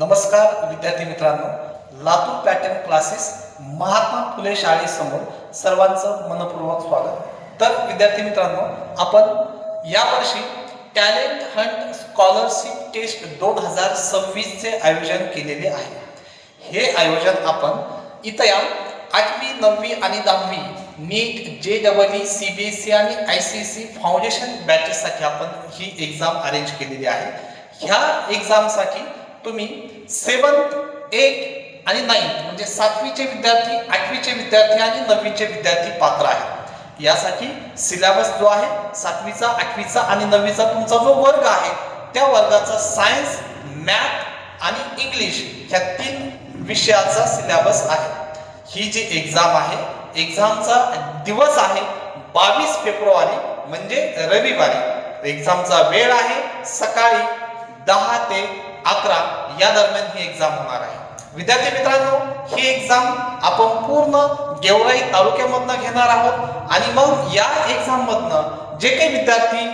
नमस्कार विद्यार्थी मित्रांनो, लातूर पॅटर्न क्लासेस महात्मा फुले शाळेसमोर सर्वांचं मनपूर्वक स्वागत. तर विद्यार्थी मित्रांनो, आपण यावर्षी टॅलेंट हंट स्कॉलरशिप टेस्ट 2026 चे आयोजन केलेले आहे. हे आयोजन आपण इयत्ता 8वी 9वी आणि 10वी नीट JEE CBSE आणि ICSE फाउंडेशन बॅचेससाठी आपण ही एक्झाम अरेंज केलेली आहे. ह्या एक्झामसाठी तुम्ही 7th 8th आणि 9th म्हणजे 7वीचे विद्यार्थी, 8वीचे विद्यार्थी आणि 9वीचे विद्यार्थी पात्र आहेत. यासाठी सिलेबस जो आहे 7वीचा, 8वीचा आणि 9वीचा तुमचा जो वर्ग आहे त्या वर्गाचा सायन्स, मॅथ आणि इंग्लिश ह्या 3 विषयाचा सिलेबस आहे. ही जी एक्झाम आहे, एक्झामचा दिवस आहे 22 फेब्रुवारी म्हणजे रविवारी. एक्झामचा वेळ आहे सकाळी 10 ते 11 या दरम्यान ही एक्झाम होणार आहे. विद्यार्थी मित्रांनो, ही एक्झाम आपण पूर्ण गेवराई तालुक्यामधनं घेणार आहोत आणि मग या एक्झाम मधनं जे काही विद्यार्थी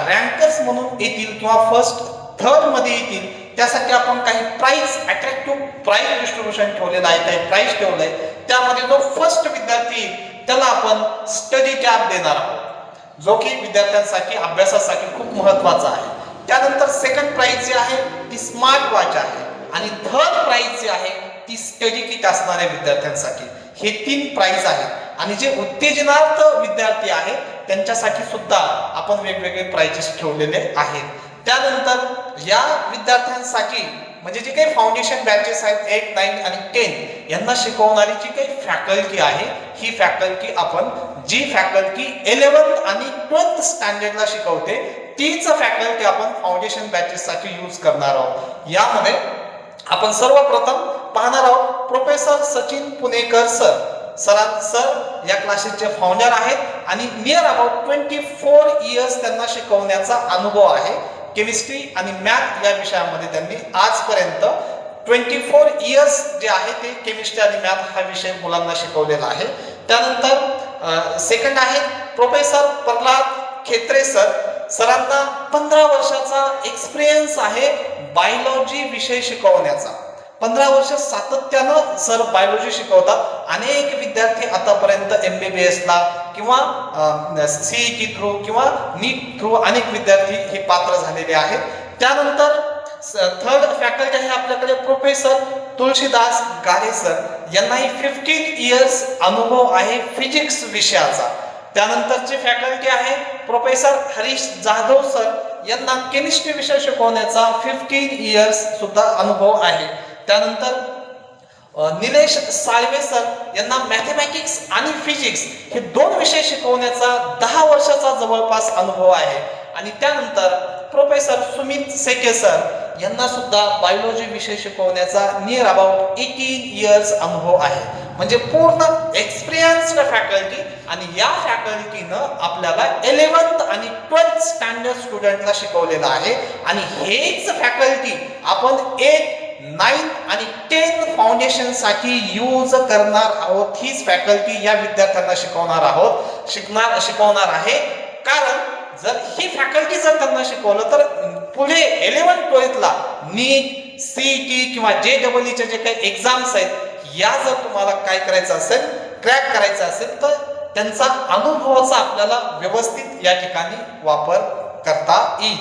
रँकर्स म्हणून येतील किंवा फर्स्ट थर्ड मध्ये येतील त्यासाठी आपण काही प्राइस, अट्रॅक्टिव्ह प्राइस डिस्ट्रीब्युशन ठेवलेलं आहे, काही प्राइस ठेवलंय. त्यामध्ये जो फर्स्ट विद्यार्थी त्याला आपण स्टडी टॅब देणार आहोत, जो की विद्यार्थ्यांसाठी अभ्यासासाठी खूप महत्वाचा आहे. त्यानंतर सेकंड प्राइज जी आहे ती स्मार्ट वॉच आहे आणि थर्ड प्राइज जी आहे ती स्टडी किट असणाऱ्या विद्यार्थ्यांसाठी. हे 3 प्राइज आहेत आणि जे उत्तेजनार्थ विद्यार्थी आहेत त्यांच्यासाठी सुद्धा आपण वेगवेगळे प्राइजेस ठेवलेले आहेत. त्यानंतर या विद्यार्थ्यांसाठी म्हणजे जे काही फाउंडेशन बॅचेस आहेत 8, 9 आणि 10 यांना शिकवणारी जी काही फॅकल्टी आहे ही फॅकल्टी आपण जी फॅकल्टी 11th आणि 12th स्टँडर्डला शिकवते तीच फॅकल्टी आपण फाउंडेशन बॅचेस साठी यूज करणार आहोत. यामध्ये आपण सर्वप्रथम पाहणार आहोत प्रोफेसर सचिन पुणेकर सर या क्लासेसचे फाउंडर आहेत आणि नियर अबाउट 24 इयर्स त्यांना शिकवण्याचा अनुभव आहे. केमिस्ट्री आणि मॅथ या विषयामध्ये त्यांनी आजपर्यंत 24 इयर्स जे आहे ते केमिस्ट्री आणि मॅथ हा विषय मुलांना शिकवलेला आहे. त्यानंतर सेकंड आहे प्रोफेसर प्रल्हाद खेत्रे सरांना 15 वर्षाचा एक्सपिरियन्स आहे बायोलॉजी विषय शिकवण्याचा. 15 वर्ष सातत्यानं सर बायोलॉजी शिकवतात. अनेक विद्यार्थी आतापर्यंत MBBS ला किंवा CET थ्रू किंवा नीट थ्रू अनेक विद्यार्थी हे पात्र झालेले आहेत. त्यानंतर थर्ड फॅकल्टी आहे आपल्याकडे प्रोफेसर तुळशीदास गारे सर, यांनाही 15 इयर्स अनुभव आहे फिजिक्स विषयाचा. त्यानंतरची फॅकल्टी आहे प्रोफेसर हरीश जाधव सर, यांना केमिस्ट्री विषय शिकवण्याचा 15 इयर्स सुद्धा अनुभव आहे. त्यानंतर निलेश साळवे सर यांना मॅथमॅटिक्स आणि फिजिक्स हे 2 विषय शिकवण्याचा 10 वर्षाचा जवळपास अनुभव आहे. आणि त्यानंतर प्रोफेसर सुमित सेके सर यांना सुद्धा बायोलॉजी विषय शिकवण्याचा नियर अबाउट 18 इयर्स अनुभव आहे. म्हणजे पूर्ण एक्सपिरियन्स्ड फॅकल्टी आणि या फॅकल्टीनं आपल्याला 11th आणि 12th स्टँडर्ड स्टुडंटला शिकवलेलं आहे. आणि हेच फॅकल्टी आपण 8, 9 आणि 10 फाउंडेशन साठी यूज करणार आहोत. हीच फॅकल्टी या विद्यार्थ्यांना शिकवणार आहे. कारण जर ही फॅकल्टी जर त्यांना शिकवलं तर पुढे 11th 12th ला नीट, CET किंवा JEE चे जे काही एक्झाम्स आहेत या जर तुम्हाला काय करायचं असेल, क्रॅक करायचं असेल तर त्यांचा अनुभवाचा आपल्याला व्यवस्थित या ठिकाणी वापर करता येईल.